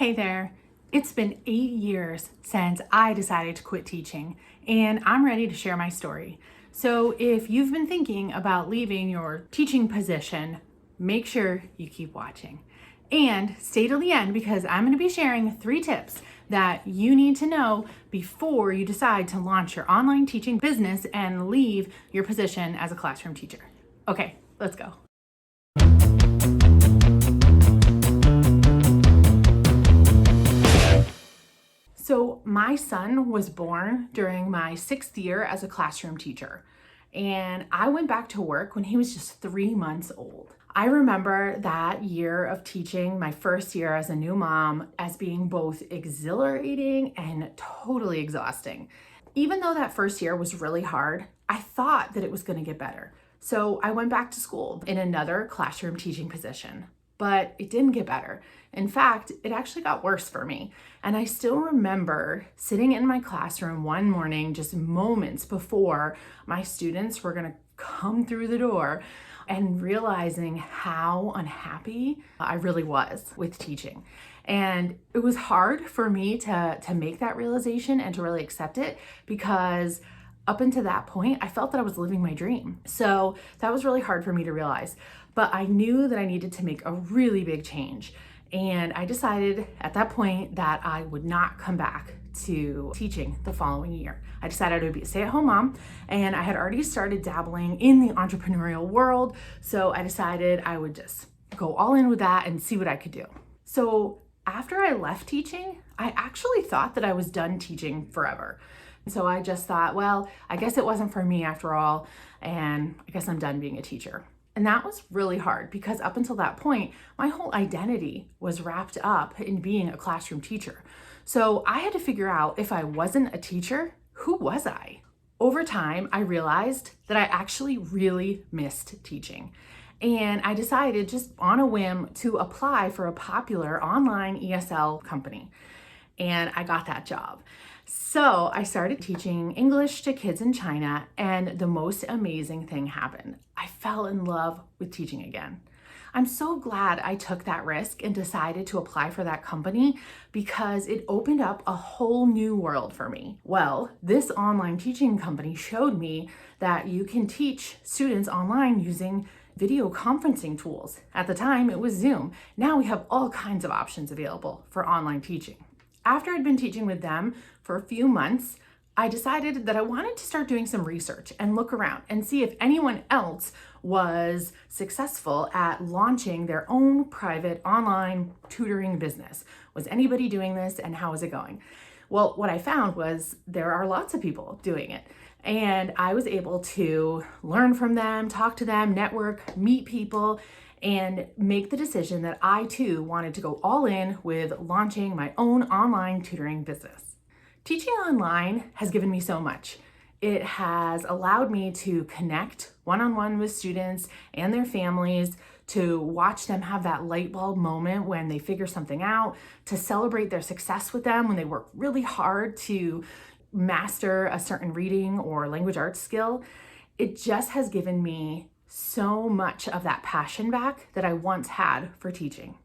Hey there. It's been 8 years since I decided to quit teaching, and I'm ready to share my story. So, if you've been thinking about leaving your teaching position, make sure you keep watching. And stay till the end because I'm going to be sharing 3 tips that you need to know before you decide to launch your online teaching business and leave your position as a classroom teacher. Okay, let's go. So, my son was born during my 6th year as a classroom teacher, and I went back to work when he was just 3 months old. I remember that year of teaching, my first year as a new mom, as being both exhilarating and totally exhausting. Even though that first year was really hard, I thought that it was going to get better. So, I went back to school in another classroom teaching position. But it didn't get better. In fact, it actually got worse for me. And I still remember sitting in my classroom one morning, just moments before my students were gonna come through the door, and realizing how unhappy I really was with teaching. And it was hard for me to make that realization and to really accept it because up until that point, I felt that I was living my dream. So that was really hard for me to realize. But I knew that I needed to make a really big change. And I decided at that point that I would not come back to teaching the following year. I decided I would be a stay-at-home mom, and I had already started dabbling in the entrepreneurial world. So I decided I would just go all in with that and see what I could do. So after I left teaching, I actually thought that I was done teaching forever. So I just thought, well, I guess it wasn't for me after all, and I guess I'm done being a teacher. And that was really hard because up until that point, my whole identity was wrapped up in being a classroom teacher. So I had to figure out, if I wasn't a teacher, who was I? Over time, I realized that I actually really missed teaching. And I decided just on a whim to apply for a popular online ESL company. And I got that job. So I started teaching English to kids in China, and the most amazing thing happened. I fell in love with teaching again. I'm so glad I took that risk and decided to apply for that company because it opened up a whole new world for me. Well, this online teaching company showed me that you can teach students online using video conferencing tools. At the time, it was Zoom. Now we have all kinds of options available for online teaching. After I'd been teaching with them for a few months, I decided that I wanted to start doing some research and look around and see if anyone else was successful at launching their own private online tutoring business. Was anybody doing this and how is it going? Well, what I found was there are lots of people doing it. And I was able to learn from them, talk to them, network, meet people, and make the decision that I too wanted to go all in with launching my own online tutoring business. Teaching online has given me so much. It has allowed me to connect one-on-one with students and their families, to watch them have that light bulb moment when they figure something out, to celebrate their success with them when they work really hard to master a certain reading or language arts skill. It just has given me so much of that passion back that I once had for teaching.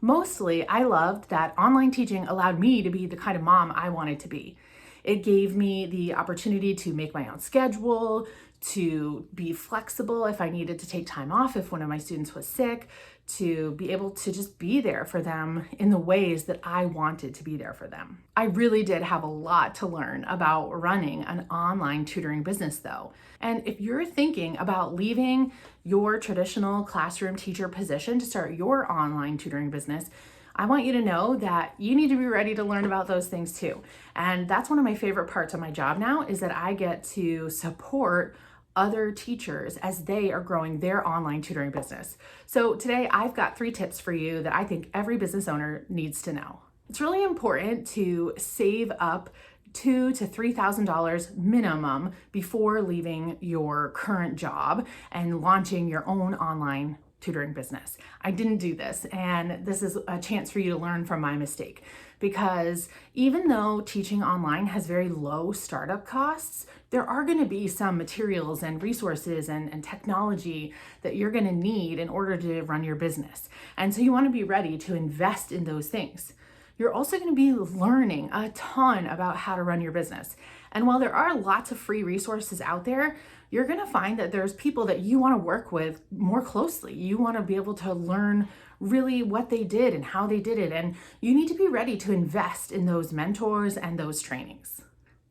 Mostly, I loved that online teaching allowed me to be the kind of mom I wanted to be. It gave me the opportunity to make my own schedule, to be flexible if I needed to take time off if one of my students was sick, to be able to just be there for them in the ways that I wanted to be there for them. I really did have a lot to learn about running an online tutoring business though. And if you're thinking about leaving your traditional classroom teacher position to start your online tutoring business, I want you to know that you need to be ready to learn about those things too. And that's one of my favorite parts of my job now, is that I get to support other teachers as they are growing their online tutoring business. So today I've got 3 tips for you that I think every business owner needs to know. It's really important to save up $2,000 to $3,000 minimum before leaving your current job and launching your own online tutoring business. I didn't do this, and this is a chance for you to learn from my mistake, because even though teaching online has very low startup costs, there are going to be some materials and resources and technology that you're going to need in order to run your business. And so you want to be ready to invest in those things. you're also going to be learning a ton about how to run your business. And while there are lots of free resources out there, you're going to find that there's people that you want to work with more closely. You want to be able to learn really what they did and how they did it. And you need to be ready to invest in those mentors and those trainings.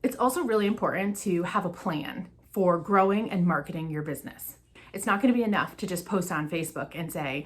It's also really important to have a plan for growing and marketing your business. It's not going to be enough to just post on Facebook and say,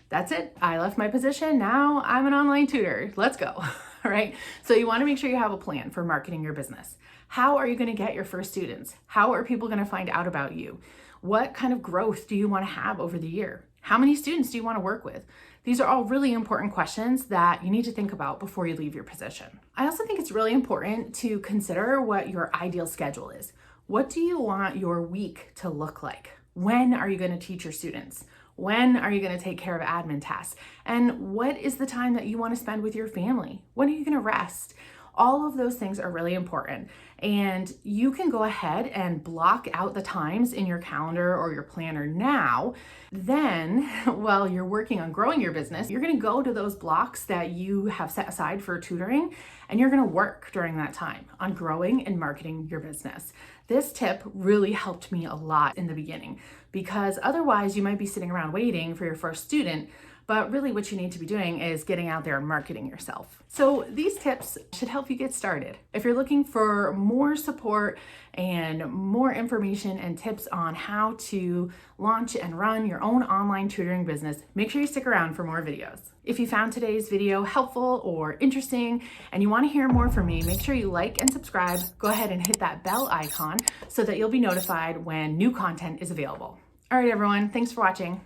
that's it, I left my position, now I'm an online tutor, let's go, all right? So you want to make sure you have a plan for marketing your business. How are you going to get your first students? How are people going to find out about you? What kind of growth do you want to have over the year? How many students do you want to work with? These are all really important questions that you need to think about before you leave your position. I also think it's really important to consider what your ideal schedule is. What do you want your week to look like? When are you going to teach your students? When are you going to take care of admin tasks? And what is the time that you want to spend with your family? When are you going to rest? All of those things are really important. And you can go ahead and block out the times in your calendar or your planner now. Then, while you're working on growing your business, you're going to go to those blocks that you have set aside for tutoring, and you're going to work during that time on growing and marketing your business. This tip really helped me a lot in the beginning, because otherwise you might be sitting around waiting for your first student, but really what you need to be doing is getting out there and marketing yourself. So these tips should help you get started. If you're looking for more support and more information and tips on how to launch and run your own online tutoring business, make sure you stick around for more videos. If you found today's video helpful or interesting and you want to hear more from me, make sure you like and subscribe. Go ahead and hit that bell icon so that you'll be notified when new content is available. All right, everyone, thanks for watching.